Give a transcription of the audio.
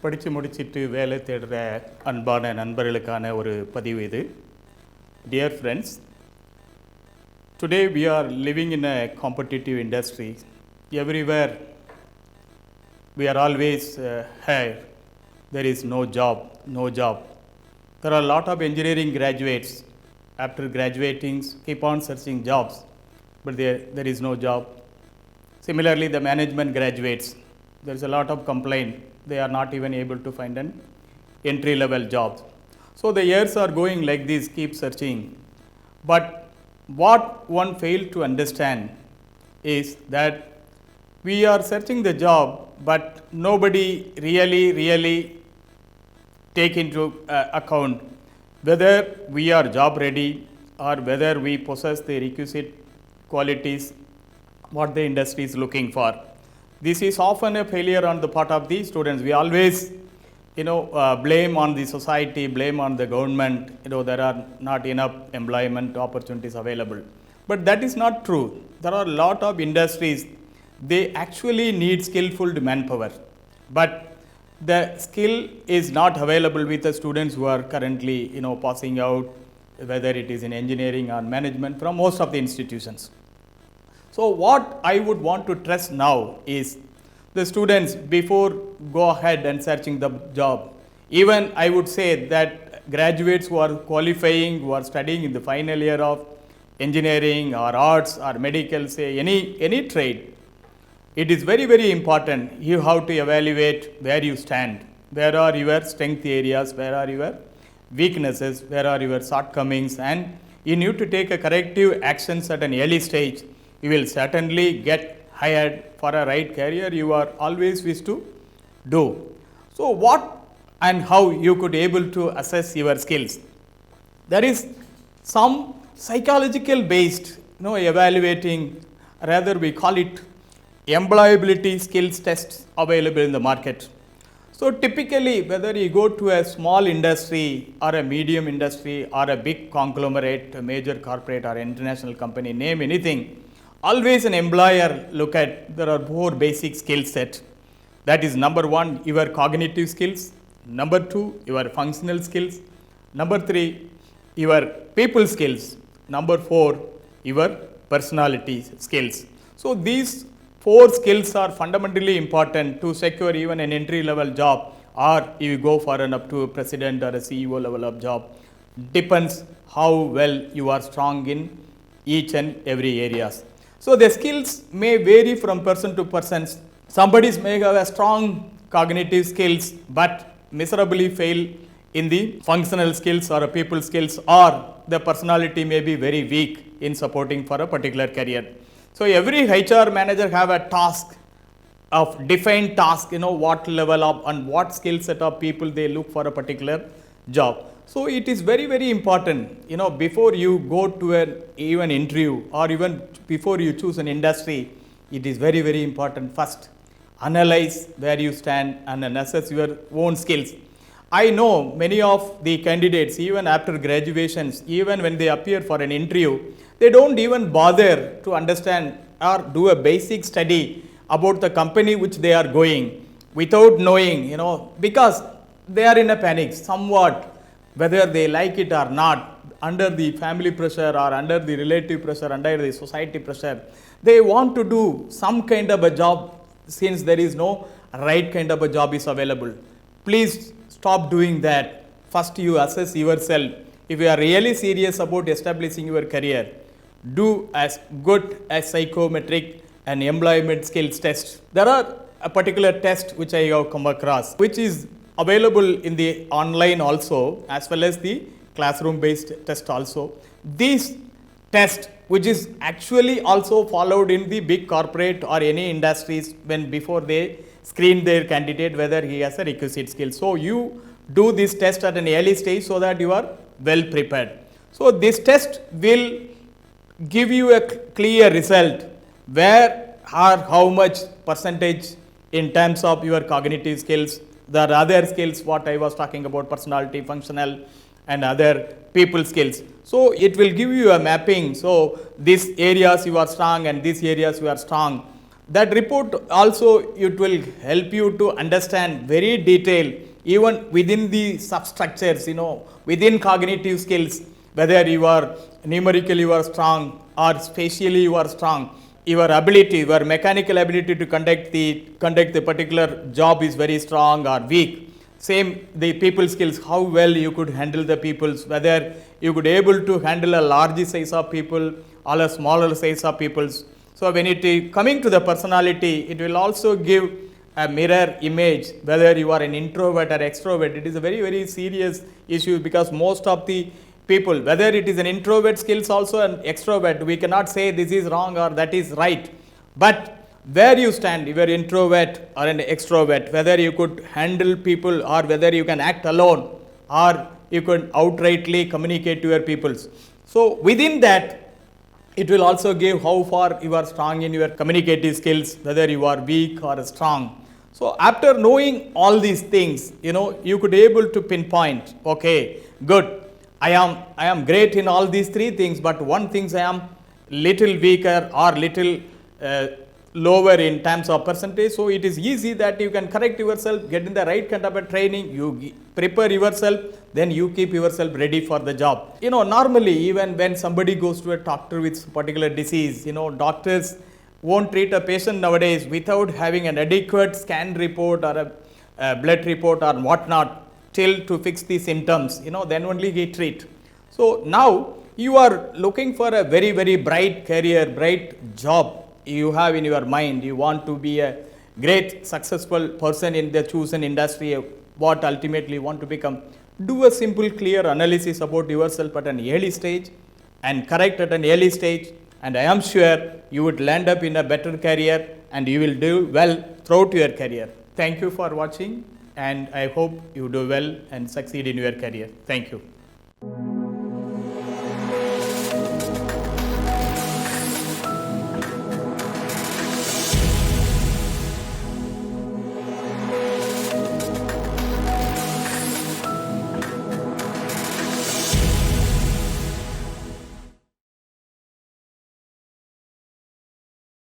படித்து முடிச்சிட்டு வேலை தேடுற அன்பான நண்பர்களுக்கான ஒரு பதிவு இது. Dear friends, today we are living in a competitive industry. Everywhere we are always here. There is no job, no job. There are a lot of engineering graduates. After graduating, keep on searching jobs, but there is no job. Similarly, the management graduates, there is a lot of complaint. They are not even able to find an entry-level job. So the years are going like this, keep searching. But what one failed to understand is that we are searching the job, but nobody really take into account whether we are job ready or whether we possess the requisite qualities what the industry is looking for. This is often a failure on the part of the students. We always blame on the society, blame on the government, there are not enough employment opportunities available. But that is not true. There are a lot of industries, they actually need skillful manpower. But the skill is not available with the students who are currently passing out, whether it is in engineering or management from most of the institutions. So what I would want to stress now is the students, before go ahead and searching the job, even I would say that graduates who are qualifying, who are studying in the final year of engineering or arts or medical, say any trade, it is very important. You have to evaluate where you stand, where are your strength areas, where are your weaknesses, where are your shortcomings, and you need to take a corrective actions at an early stage. You will certainly get hired for a right career you are always wish to do. So what and how you could able to assess your skills? There is some psychological based evaluating, rather we call it employability skills tests available in the market. So typically, whether you go to a small industry or a medium industry or a big conglomerate, a major corporate or international company, name anything, always an employer look at, there are 4 basic skill set. That is number 1, your cognitive skills. Number 2, your functional skills. Number 3, your people skills. Number 4, your personality skills. So these 4 skills are fundamentally important to secure even an entry level job, or if you go for an up to a president or a CEO level of job. Depends how well you are strong in each and every areas. So the skills may vary from person to person. Somebody may have a strong cognitive skills but miserably fail in the functional skills or a people skills, or the personality may be very weak in supporting for a particular career. So every HR manager have a task of defined task, what level of and what skill set of people they look for a particular job. So it is very important, before you go to an even interview or even before you choose an industry, it is very important. First, analyze where you stand and assess your own skills. I know many of the candidates, even after graduations, even when they appear for an interview, they don't even bother to understand or do a basic study about the company which they are going, without knowing, because they are in a panic somewhat, whether they like it or not, under the family pressure or under the relative pressure, under the society pressure, they want to do some kind of a job since there is no right kind of a job is available. Please stop doing that. First you assess yourself. If you are really serious about establishing your career, do as good as psychometric and employment skills test. There are a particular test which I have come across, which is available in the online also, as well as the classroom based test also. This test, which is actually also followed in the big corporate or any industries when before they screen their candidate whether he has a requisite skill. So you do this test at an early stage so that you are well prepared. So this test will give you a clear result where or how much percentage in terms of your cognitive skills, the other skills what I was talking about, personality, functional and other people skills. So it will give you a mapping. So these areas you are strong and these areas you are strong. That report also it will help you to understand very detail even within the substructures, within cognitive skills, whether you are numerically you are strong or spatially you are strong, your ability, your mechanical ability to conduct the particular job is very strong or weak. Same the people skills, how well you could handle the peoples, whether you could able to handle a large size of people or a smaller size of peoples. So when it is coming to the personality, it will also give a mirror image whether you are an introvert or extrovert. It is a very, very serious issue because most of the people, whether it is an introvert skills also an extrovert, we cannot say this is wrong or that is right. But where you stand, you are introvert or an extrovert, whether you could handle people or whether you can act alone or you could outrightly communicate to your peoples. So within that, it will also give how far you are strong in your communicative skills, whether you are weak or strong. So after knowing all these things, you could able to pinpoint, okay, good, I am great in all these three things, but one thing I am little weaker or little lower in terms of percentage. So it is easy that you can correct yourself, get in the right kind of a training, you prepare yourself, then you keep yourself ready for the job. Normally even when somebody goes to a doctor with particular disease, doctors won't treat a patient nowadays without having an adequate scan report or a blood report or whatnot till to fix the symptoms, then only he treat. So now you are looking for a very, very bright career, bright job you have in your mind. You want to be a great successful person in the chosen industry, what ultimately you want to become. Do a simple clear analysis about yourself at an early stage and correct at an early stage, and I am sure you would land up in a better career and you will do well throughout your career. Thank you for watching, and I hope you do well and succeed in your career. Thank you.